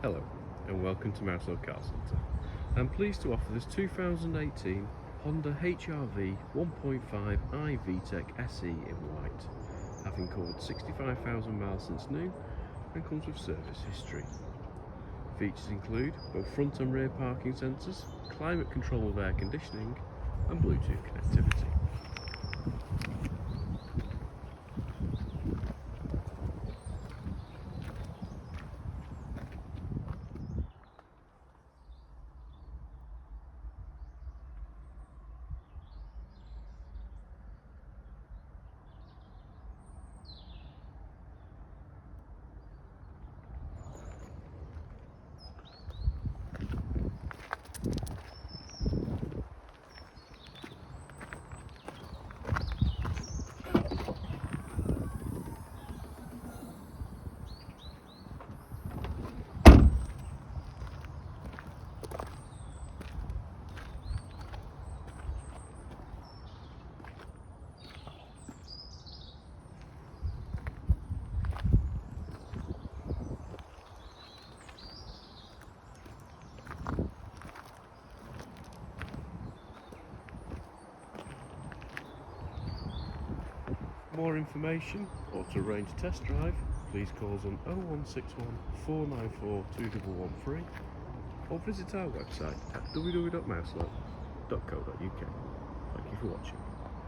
Hello and welcome to Mouselow Car Centre. I'm pleased to offer this 2018 Honda HR-V 1.5 i-VTEC SE in white, having covered 65,000 miles since new and comes with service history. Features include both front and rear parking sensors, climate control with air conditioning and Bluetooth connectivity. For more information or to arrange a test drive, please call us on 0161 494 2113 or visit our website at www.mouselow.co.uk. Thank you for watching.